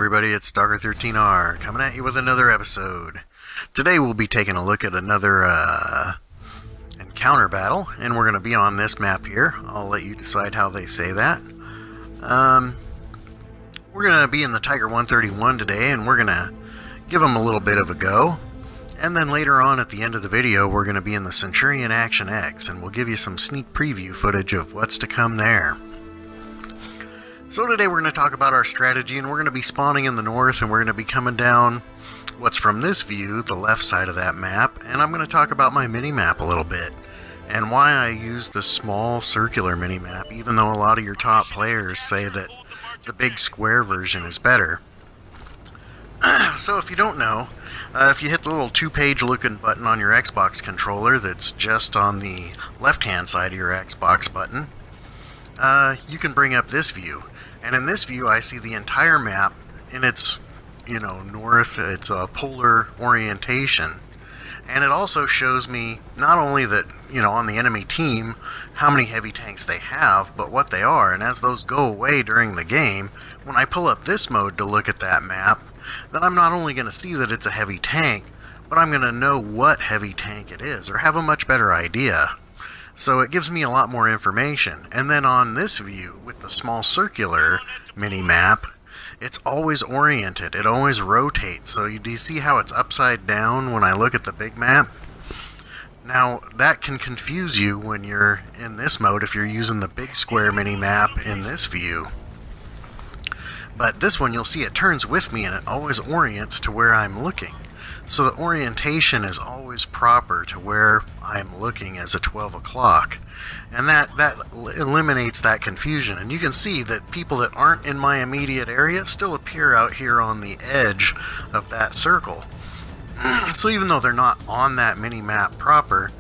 everybody, it's Stalker13R coming at you with another episode. Today we'll be taking a look at another encounter battle, and we're going to be on this map here. I'll let you decide how they say that. We're going to be in the Tiger 131 today, and we're going to give them a little bit of a go. And then later on at the end of the video, we're going to be in the Centurion Action X, and we'll give you some sneak preview footage of what's to come there. So today we're going to talk about our strategy, and we're going to be spawning in the north, and we're going to be coming down what's from this view, the left side of that map, and I'm going to talk about my mini-map a little bit, and why I use the small circular mini-map, even though a lot of your top players say that the big square version is better. So if you don't know, if you hit the little two-page looking button on your Xbox controller that's just on the left-hand side of your Xbox button, you can bring up this view. And in this view, I see the entire map in its, north, its polar orientation. And it also shows me not only that, on the enemy team, how many heavy tanks they have, but what they are. And as those go away during the game, when I pull up this mode to look at that map, then I'm not only going to see that it's a heavy tank, but I'm going to know what heavy tank it is, or have a much better idea. So it gives me a lot more information. And then on this view, with the small circular mini-map, it's always oriented. It always rotates. So do you see how it's upside down when I look at the big map? Now, that can confuse you when you're in this mode if you're using the big square mini-map in this view. But this one, you'll see it turns with me, and it always orients to where I'm looking. So the orientation is always proper to where I'm looking as a 12 o'clock. And that eliminates that confusion. And you can see that people that aren't in my immediate area still appear out here on the edge of that circle. So even though they're not on that mini-map proper,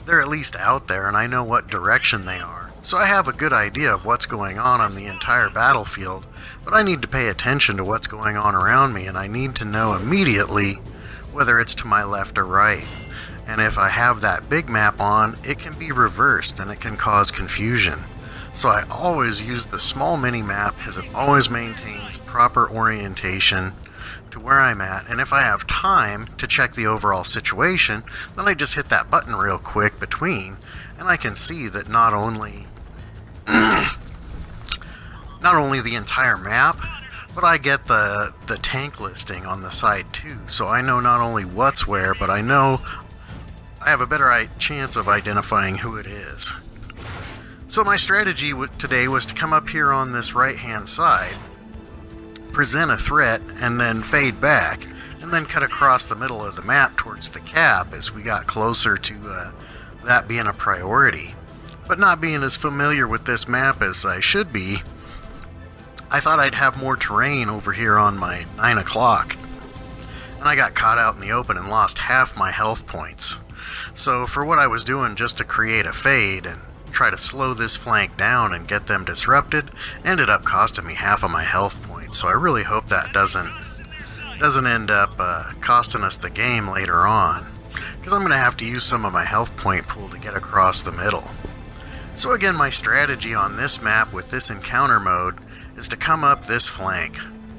they're at least out there, and I know what direction they are. So I have a good idea of what's going on the entire battlefield, but I need to pay attention to what's going on around me, and I need to know immediately whether it's to my left or right. And if I have that big map on, it can be reversed and it can cause confusion. So I always use the small mini map because it always maintains proper orientation to where I'm at. And if I have time to check the overall situation, then I just hit that button real quick between, and I can see that not only the entire map, but I get the tank listing on the side too, so I know not only what's where, but I know I have a better chance of identifying who it is. So my strategy today was to come up here on this right hand side, present a threat, and then fade back, and then cut across the middle of the map towards the cap as we got closer to that being a priority. But not being as familiar with this map as I should be, I thought I'd have more terrain over here on my 9 o'clock. And I got caught out in the open and lost half my health points. So for what I was doing just to create a fade and try to slow this flank down and get them disrupted, ended up costing me half of my health points. So I really hope that doesn't end up costing us the game later on, because I'm going to have to use some of my health point pool to get across the middle. So again, my strategy on this map with this encounter mode is to come up this flank,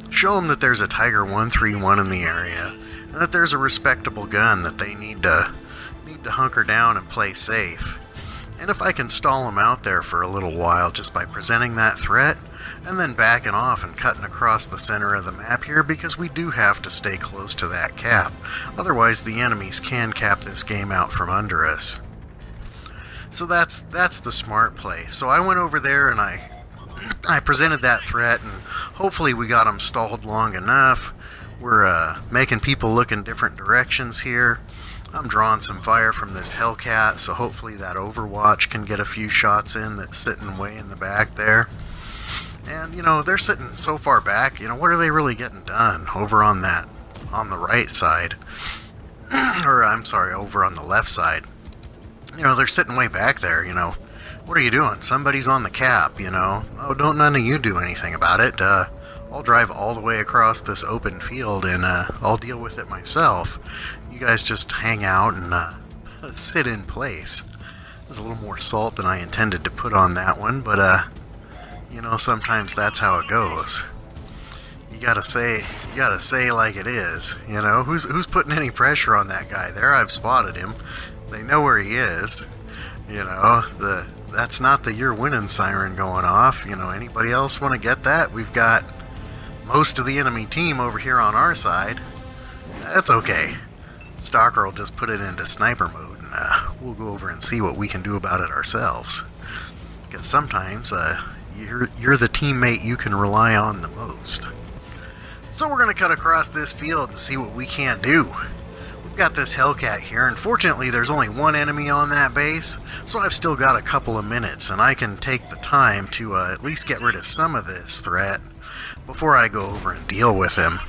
show them that there's a Tiger 131 in the area, and that there's a respectable gun that they need to hunker down and play safe. And if I can stall them out there for a little while just by presenting that threat, and then backing off and cutting across the center of the map here, because we do have to stay close to that cap. Otherwise the enemies can cap this game out from under us. So that's the smart play. So I went over there and I presented that threat, and hopefully we got them stalled long enough. We're making people look in different directions here. I'm drawing some fire from this Hellcat, so hopefully that Overwatch can get a few shots in that's sitting way in the back there. And, they're sitting so far back, what are they really getting done over on the right side? Or, I'm sorry, over on the left side. They're sitting way back there, What are you doing? Somebody's on the cap, Oh, don't none of you do anything about it. I'll drive all the way across this open field and I'll deal with it myself. You guys just hang out and sit in place. There's a little more salt than I intended to put on that one, but you know, sometimes that's how it goes. you gotta say like it is. You know, who's putting any pressure on that guy there? I've spotted him. They know where he is. You know, that's not the "you're winning" siren going off. You know, anybody else want to get that? We've got most of the enemy team over here on our side. That's okay. Stalker will just put it into sniper mode, and we'll go over and see what we can do about it ourselves. Because sometimes you're the teammate you can rely on the most. So we're going to cut across this field and see what we can't do. We've got this Hellcat here, and fortunately there's only one enemy on that base, so I've still got a couple of minutes, and I can take the time to at least get rid of some of this threat before I go over and deal with him.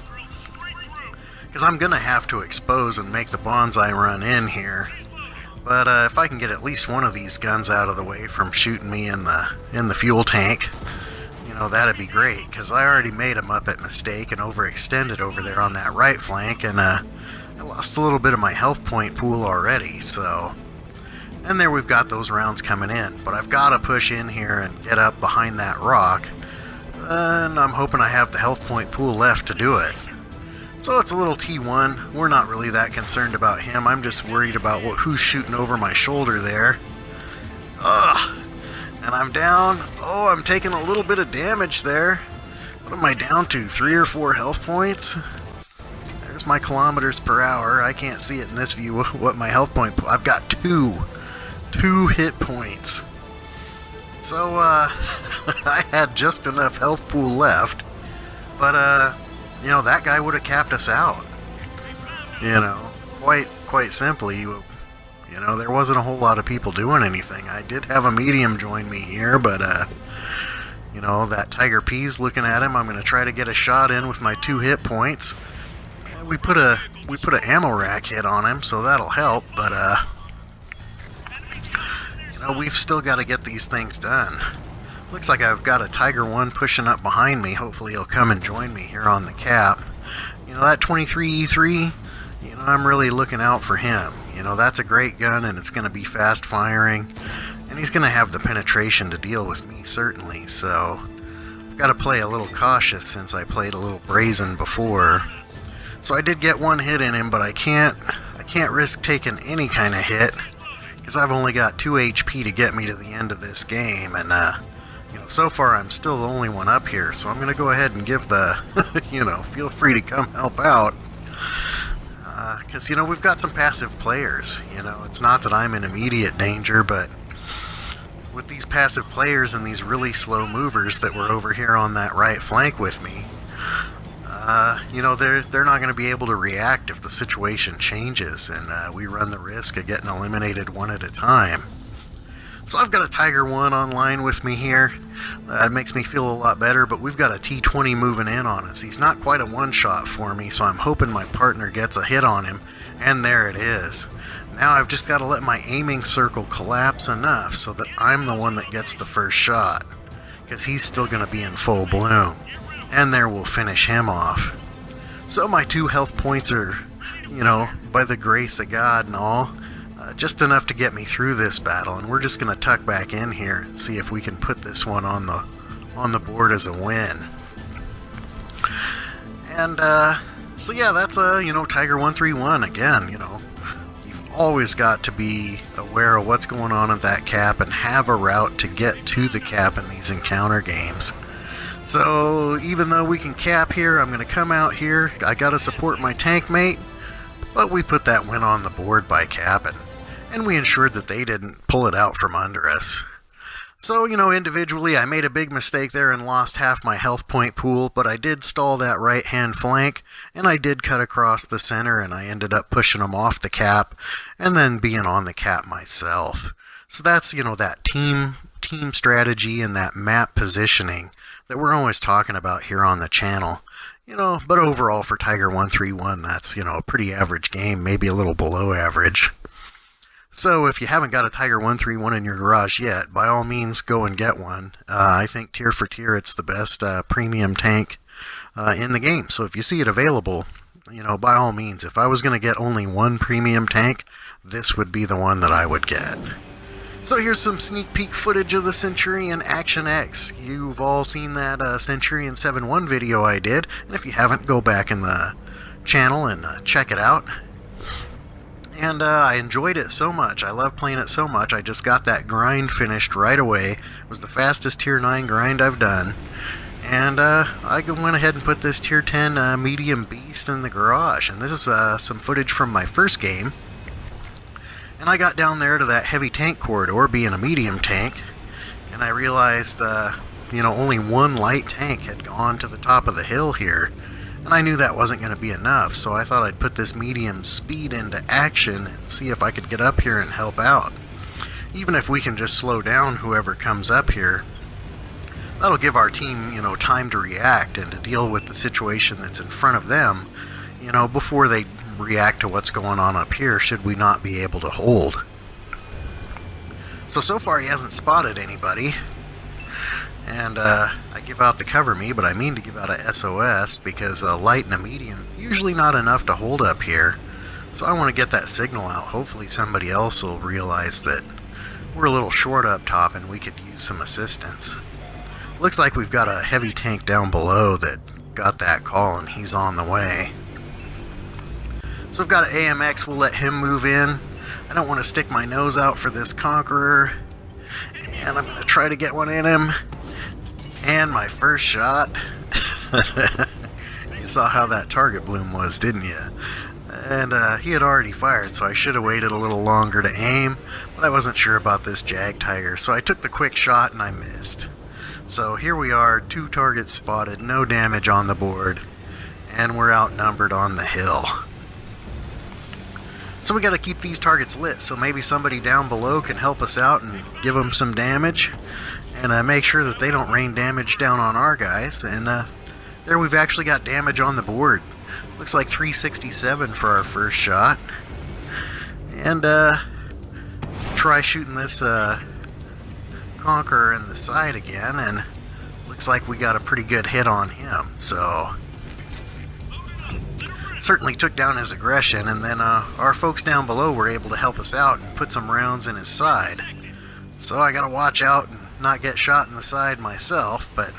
Because I'm going to have to expose and make the bonsai run in here. But if I can get at least one of these guns out of the way from shooting me in the fuel tank, you know, that'd be great. Because I already made him up at mistake and overextended over there on that right flank, and I lost a little bit of my health point pool already. So, and there we've got those rounds coming in. But I've got to push in here and get up behind that rock, and I'm hoping I have the health point pool left to do it. So it's a little T1. We're not really that concerned about him. I'm just worried about who's shooting over my shoulder there. Ugh. And I'm down. Oh, I'm taking a little bit of damage there. What am I down to? 3 or 4 health points? There's my kilometers per hour. I can't see it in this view what my health point... I've got 2 hit points. So, I had just enough health pool left. But, you know, that guy would have capped us out. You know, quite simply, you know, there wasn't a whole lot of people doing anything. I did have a medium join me here, but, you know, that Tiger P's looking at him. I'm going to try to get a shot in with my 2 hit points. We put a ammo rack hit on him, so that'll help, but, you know, we've still got to get these things done. Looks like I've got a Tiger 1 pushing up behind me. Hopefully he'll come and join me here on the cap. You know, that 23E3, you know, I'm really looking out for him. You know, that's a great gun, and it's going to be fast firing. And he's going to have the penetration to deal with me, certainly. So, I've got to play a little cautious since I played a little brazen before. So I did get 1 hit in him, but I can't risk taking any kind of hit. Because I've only got 2 HP to get me to the end of this game, and, you know, so far I'm still the only one up here, so I'm going to go ahead and give the, you know, feel free to come help out. Because, you know, we've got some passive players. You know, it's not that I'm in immediate danger, but with these passive players and these really slow movers that were over here on that right flank with me, you know, they're not going to be able to react if the situation changes, and we run the risk of getting eliminated one at a time. So I've got a Tiger 1 online with me here. It makes me feel a lot better, but we've got a T20 moving in on us. He's not quite a one-shot for me, so I'm hoping my partner gets a hit on him, and there it is. Now I've just got to let my aiming circle collapse enough so that I'm the one that gets the first shot, because he's still going to be in full bloom, and there we'll finish him off. So my 2 health points are, you know, by the grace of God and all, just enough to get me through this battle, and we're just going to tuck back in here and see if we can put this one on the board as a win. And so yeah, that's you know, Tiger 131 again. You know, you've always got to be aware of what's going on at that cap and have a route to get to the cap in these encounter games. So even though we can cap here, I'm going to come out here. I got to support my tank mate, but we put that win on the board by capping. And we ensured that they didn't pull it out from under us. So, you know, individually, I made a big mistake there and lost half my health point pool, but I did stall that right-hand flank, and I did cut across the center, and I ended up pushing them off the cap, and then being on the cap myself. So that's, you know, that team strategy and that map positioning that we're always talking about here on the channel. You know, but overall for Tiger 131, that's, you know, a pretty average game, maybe a little below average. So if you haven't got a Tiger 131 in your garage yet, by all means go and get one. I think tier for tier it's the best premium tank in the game. So if you see it available, you know, by all means, if I was going to get only one premium tank, this would be the one that I would get. So here's some sneak peek footage of the Centurion Action X. You've all seen that Centurion 7.1 video I did, and if you haven't, go back in the channel and check it out. And I enjoyed it so much. I love playing it so much. I just got that grind finished right away. It was the fastest Tier 9 grind I've done. And I went ahead and put this Tier 10 medium beast in the garage. And this is some footage from my first game. And I got down there to that heavy tank corridor, being a medium tank, and I realized, only one light tank had gone to the top of the hill here, and I knew that wasn't going to be enough, so I thought I'd put this medium speed into action and see if I could get up here and help out. Even if we can just slow down whoever comes up here, that'll give our team, time to react and to deal with the situation that's in front of them, before they react to what's going on up here should we not be able to hold. So far he hasn't spotted anybody, and I give out the cover me, but I mean to give out a SOS because a light and a medium usually not enough to hold up here. So I want to get that signal out. Hopefully somebody else will realize that we're a little short up top and we could use some assistance. Looks like we've got a heavy tank down below that got that call and he's on the way. So we've got an AMX, we'll let him move in. I don't want to stick my nose out for this Conqueror. And I'm going to try to get one in him. And my first shot. You saw how that target bloom was, didn't you? And he had already fired, so I should have waited a little longer to aim. But I wasn't sure about this Jag Tiger, so I took the quick shot and I missed. So here we are, 2 targets spotted, no damage on the board. And we're outnumbered on the hill. So we got to keep these targets lit, so maybe somebody down below can help us out and give them some damage, and make sure that they don't rain damage down on our guys. And there we've actually got damage on the board. Looks like 367 for our first shot. And try shooting this Conqueror in the side again, and looks like we got a pretty good hit on him. So certainly took down his aggression, and then our folks down below were able to help us out and put some rounds in his side. So I gotta watch out and not get shot in the side myself, but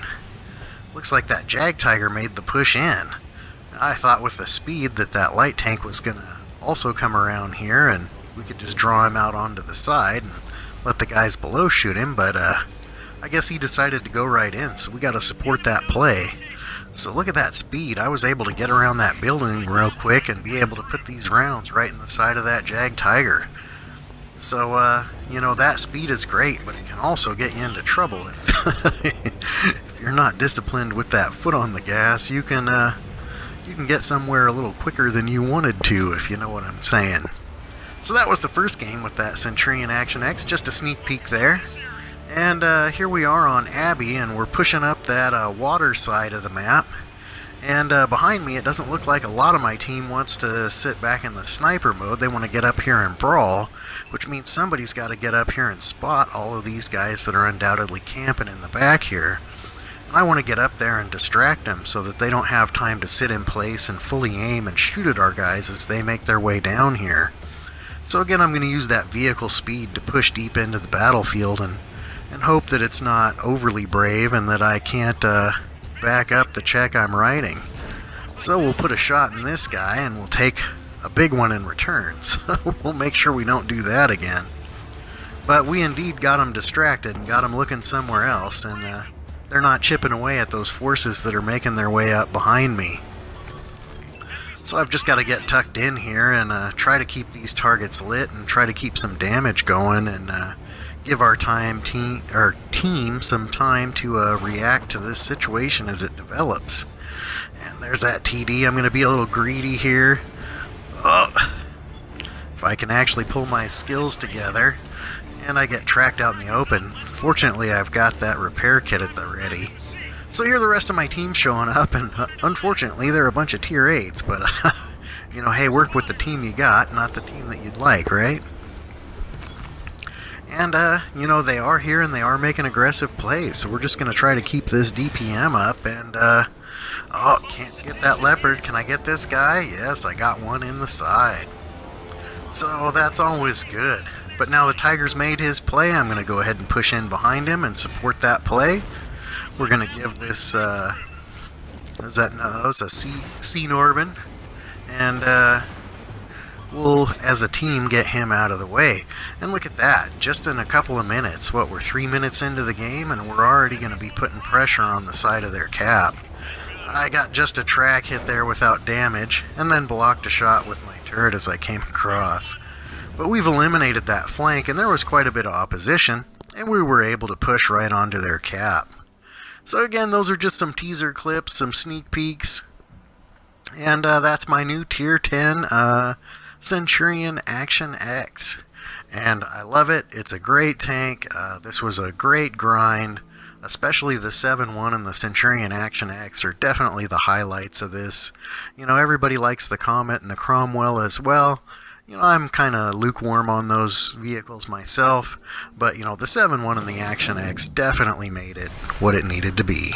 looks like that Jag Tiger made the push in. I thought with the speed that light tank was gonna also come around here and we could just draw him out onto the side and let the guys below shoot him, but I guess he decided to go right in, so we gotta support that play. So look at that speed. I was able to get around that building real quick and be able to put these rounds right in the side of that Jag Tiger. So, that speed is great, but it can also get you into trouble. If you're not disciplined with that foot on the gas, you can get somewhere a little quicker than you wanted to, if you know what I'm saying. So that was the first game with that Centurion Action X, just a sneak peek there. And here we are on Abbey, and we're pushing up that water side of the map. And behind me, it doesn't look like a lot of my team wants to sit back in the sniper mode. They want to get up here and brawl, which means somebody's got to get up here and spot all of these guys that are undoubtedly camping in the back here. And I want to get up there and distract them so that they don't have time to sit in place and fully aim and shoot at our guys as they make their way down here. So again, I'm going to use that vehicle speed to push deep into the battlefield and hope that it's not overly brave and that I can't back up the check I'm writing. So we'll put a shot in this guy and we'll take a big one in return. So we'll make sure we don't do that again. But we indeed got him distracted and got him looking somewhere else, and they're not chipping away at those forces that are making their way up behind me. So I've just got to get tucked in here and try to keep these targets lit and try to keep some damage going and give our team some time to react to this situation as it develops. And there's that TD. I'm going to be a little greedy here. Oh, if I can actually pull my skills together and I get tracked out in the open. Fortunately, I've got that repair kit at the ready. So here the rest of my team showing up, and unfortunately they're a bunch of tier 8s, but hey, work with the team you got, not the team that you'd like, right? And, they are here and they are making aggressive plays, so we're just going to try to keep this DPM up, and, can't get that leopard. Can I get this guy? Yes, I got one in the side. So that's always good. But now the Tiger's made his play, I'm going to go ahead and push in behind him and support that play. We're going to give this, it's a C Norman, and we'll, as a team, get him out of the way. And look at that, just in a couple of minutes, we're 3 minutes into the game, and we're already going to be putting pressure on the side of their cap. I got just a track hit there without damage, and then blocked a shot with my turret as I came across. But we've eliminated that flank, and there was quite a bit of opposition, and we were able to push right onto their cap. So again, those are just some teaser clips, some sneak peeks, and that's my new Tier 10 Centurion Action X. And I love it. It's a great tank. This was a great grind. Especially the 7-1 and the Centurion Action X are definitely the highlights of this. You know, everybody likes the Comet and the Cromwell as well. You know, I'm kind of lukewarm on those vehicles myself. But, you know, the 7-1 and the Action X definitely made it what it needed to be.